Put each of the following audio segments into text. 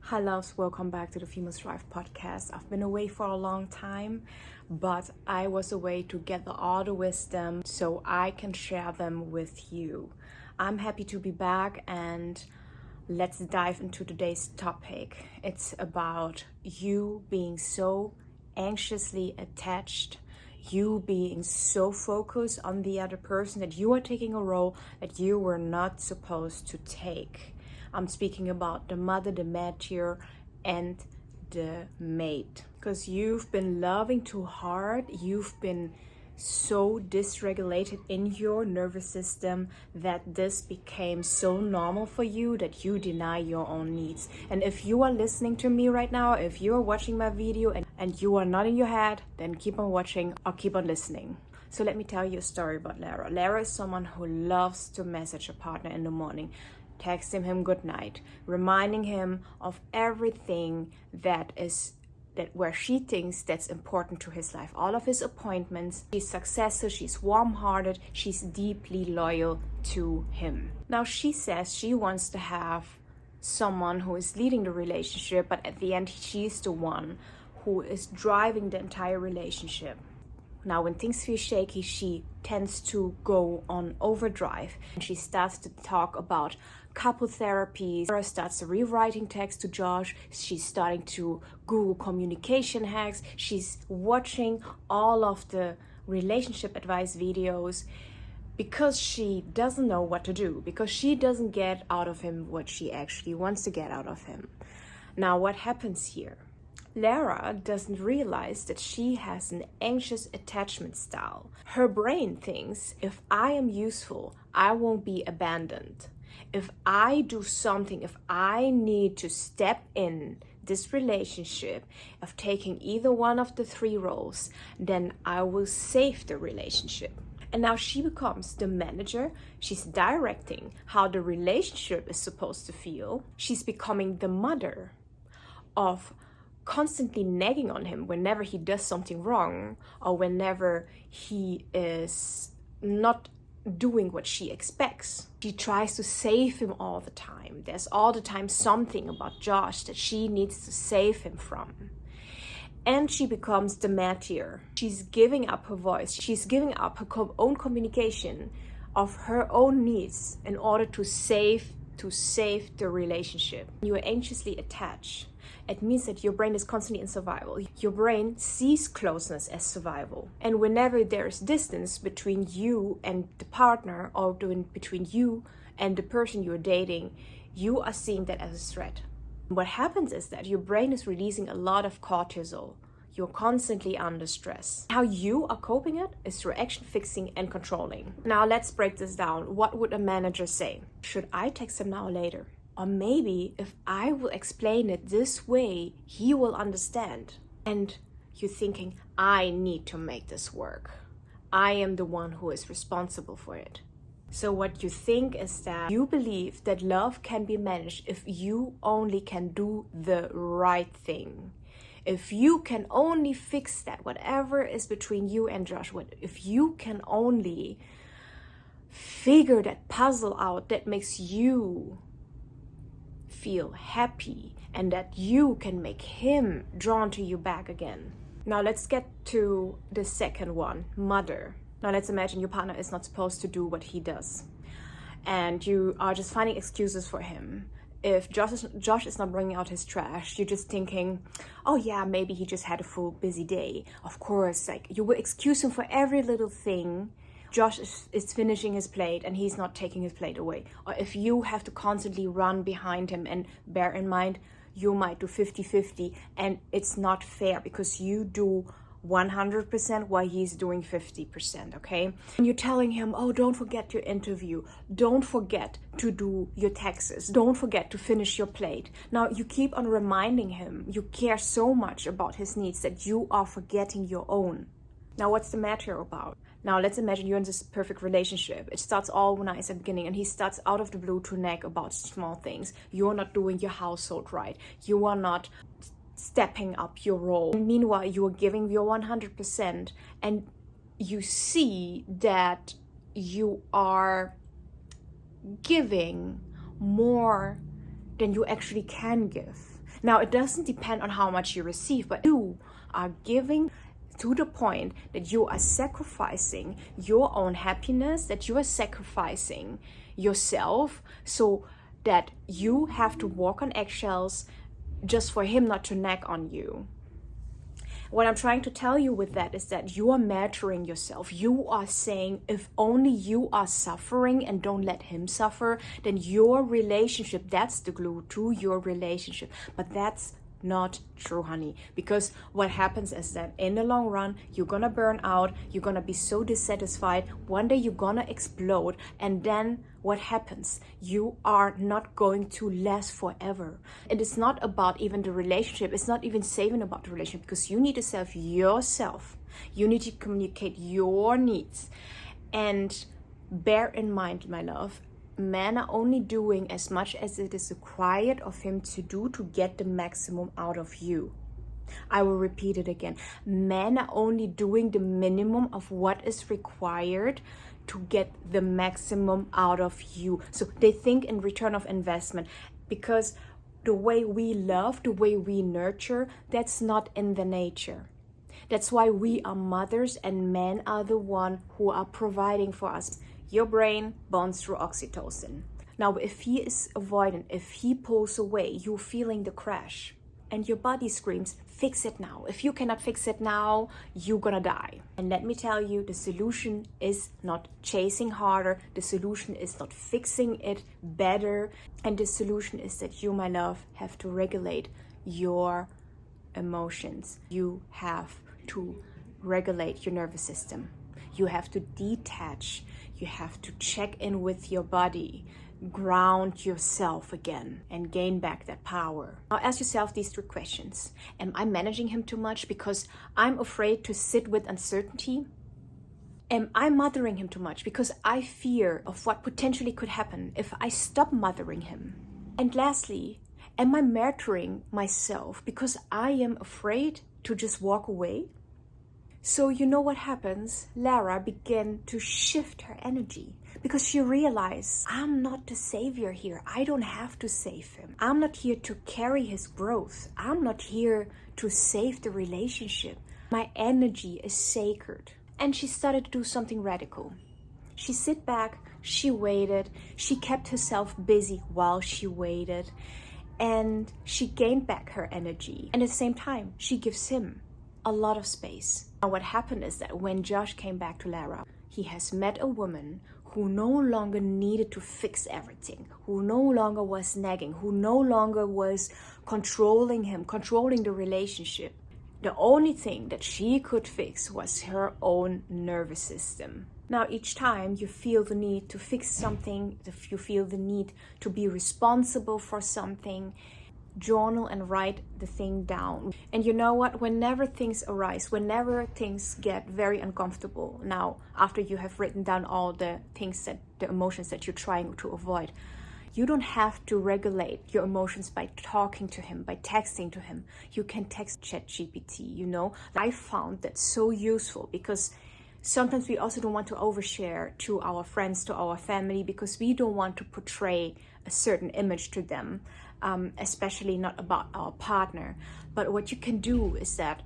Hi loves, welcome back to the Female Thrive podcast. I've been away for a long time, but I was away to gather all the wisdom so I can share them with you. I'm happy to be back, and let's dive into today's topic. It's about you being so anxiously attached, you being so focused on the other person that you are taking a role that you were not supposed to take. I'm speaking about the mother, the martyr, and the maid. Because you've been loving too hard, you've been so dysregulated in your nervous system that this became so normal for you that you deny your own needs. And if you are listening to me right now, if you are watching my video and you are nodding your head, then keep on watching or keep on listening. So let me tell you a story about Lara. Lara is someone who loves to message a partner in the morning, texting him good night, reminding him of everything that where she thinks that's important to his life, all of his appointments. She's successful, she's warm-hearted, she's deeply loyal to him. Now she says she wants to have someone who is leading the relationship, but at the end she's the one who is driving the entire relationship. Now, when things feel shaky, she tends to go on overdrive. And she starts to talk about couple therapies. Sarah starts rewriting text to Josh. She's starting to Google communication hacks. She's watching all of the relationship advice videos because she doesn't know what to do, because she doesn't get out of him what she actually wants to get out of him. Now, what happens here? Lara doesn't realize that she has an anxious attachment style. Her brain thinks, if I am useful, I won't be abandoned. If I do something, if I need to step in this relationship of taking either one of the three roles, then I will save the relationship. And now she becomes the manager. She's directing how the relationship is supposed to feel. She's becoming the mother of constantly nagging on him whenever he does something wrong or whenever he is not doing what she expects. She tries to save him all the time. There's all the time something about Josh that she needs to save him from. And she becomes the martyr. She's giving up her voice. She's giving up her own communication of her own needs in order to save the relationship. You are anxiously attached. It means that your brain is constantly in survival. Your brain sees closeness as survival. And whenever there is distance between you and the partner, or between you and the person you're dating, you are seeing that as a threat. What happens is that your brain is releasing a lot of cortisol. You're constantly under stress. How you are coping it is through action, fixing, and controlling. Now let's break this down. What would a manager say? Should I text him now or later? Or maybe if I will explain it this way, he will understand. And you're thinking, I need to make this work. I am the one who is responsible for it. So what you think is that you believe that love can be managed if you only can do the right thing. If you can only fix that, whatever is between you and Josh, if you can only figure that puzzle out that makes you feel happy and that you can make him drawn to you back again. Now let's get to the second one, mother. Now let's imagine your partner is not supposed to do what he does and you are just finding excuses for him. If Josh is not bringing out his trash, you're just thinking, oh yeah, maybe he just had a full busy day. Of course, like you will excuse him for every little thing. Josh is finishing his plate and he's not taking his plate away. Or if you have to constantly run behind him, and bear in mind, you might do 50-50 and it's not fair because you do 100% while he's doing 50%, okay? And you're telling him, oh, don't forget your interview. Don't forget to do your taxes. Don't forget to finish your plate. Now, you keep on reminding him. You care so much about his needs that you are forgetting your own. Now, what's the matter about? Now, let's imagine you're in this perfect relationship. It starts all nice at the beginning and he starts out of the blue to nag about small things. You're not doing your household right. You are not stepping up your role. And meanwhile, you are giving your 100% and you see that you are giving more than you actually can give. Now, it doesn't depend on how much you receive, but you are giving to the point that you are sacrificing your own happiness, that you are sacrificing yourself, so that you have to walk on eggshells just for him not to nag on you. What I'm trying to tell you with that is that you are martyring yourself. You are saying if only you are suffering and don't let him suffer, then your relationship, that's the glue to your relationship. But that's not true, honey, because what happens is that in the long run you're gonna burn out, you're gonna be so dissatisfied, one day you're gonna explode, and then what happens? You are not going to last forever. And it's not about even the relationship, it's not even saving about the relationship, because you need to serve yourself, you need to communicate your needs. And bear in mind, my love, men are only doing as much as it is required of him to do to get the maximum out of you. I will repeat it again. Men are only doing the minimum of what is required to get the maximum out of you. So they think in return of investment, because the way we love, the way we nurture, that's not in the nature. That's why we are mothers and men are the one who are providing for us. Your brain bonds through oxytocin. Now, if he is avoidant, if he pulls away, you're feeling the crash. And your body screams, fix it now. If you cannot fix it now, you're gonna die. And let me tell you, the solution is not chasing harder. The solution is not fixing it better. And the solution is that you, my love, have to regulate your emotions. You have to regulate your nervous system. You have to detach. You have to check in with your body, ground yourself again, and gain back that power. Now ask yourself these 3 questions. Am I managing him too much because I'm afraid to sit with uncertainty? Am I mothering him too much because I fear of what potentially could happen if I stop mothering him? And lastly, am I martyring myself because I am afraid to just walk away? So you know what happens? Lara began to shift her energy because she realized, I'm not the savior here. I don't have to save him. I'm not here to carry his growth. I'm not here to save the relationship. My energy is sacred. And she started to do something radical. She sit back, she waited, she kept herself busy while she waited, and she gained back her energy. And at the same time, she gives him a lot of space. Now what happened is that when Josh came back to Lara, he has met a woman who no longer needed to fix everything, who no longer was nagging, who no longer was controlling him, controlling the relationship. The only thing that she could fix was her own nervous system. Now each time you feel the need to fix something, if you feel the need to be responsible for something, journal and write the thing down. And you know what? Whenever things arise, whenever things get very uncomfortable, now after you have written down all the things that the emotions that you're trying to avoid, you don't have to regulate your emotions by talking to him, by texting to him. You can text ChatGPT, you know. I found that so useful because sometimes we also don't want to overshare to our friends, to our family, because we don't want to portray a certain image to them, especially not about our partner. But what you can do is that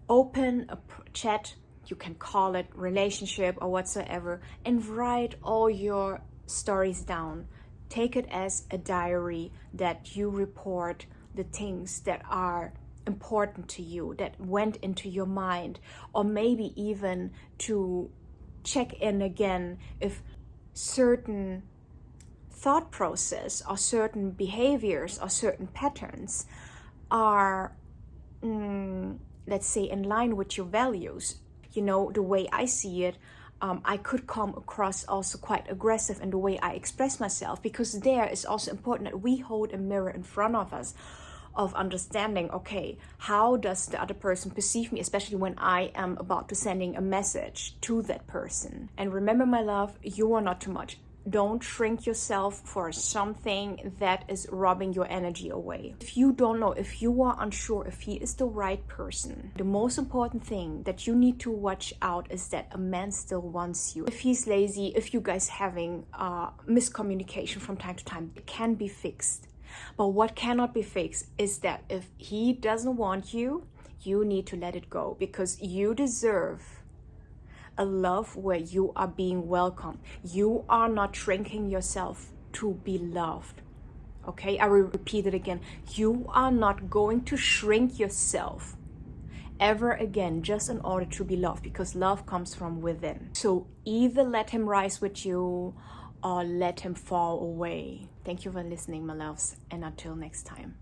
open a chat, you can call it relationship or whatsoever, and write all your stories down. Take it as a diary that you report the things that are important to you, that went into your mind, or maybe even to check in again if certain thought process or certain behaviors or certain patterns are, let's say, in line with your values. You know, the way I see it, I could come across also quite aggressive in the way I express myself, because there is also important that we hold a mirror in front of us of understanding, okay, how does the other person perceive me, especially when I am about to sending a message to that person. And remember, my love, you are not too much. Don't shrink yourself for something that is robbing your energy away. If you don't know, if you are unsure if he is the right person, the most important thing that you need to watch out is that a man still wants you. If he's lazy, if you guys having miscommunication from time to time, it can be fixed. But what cannot be fixed is that if he doesn't want you, you need to let it go, because you deserve a love where you are being welcomed. You are not shrinking yourself to be loved. Okay, I will repeat it again. You are not going to shrink yourself ever again just in order to be loved, because love comes from within. So either let him rise with you or let him fall away. Thank you for listening, my loves, and until next time.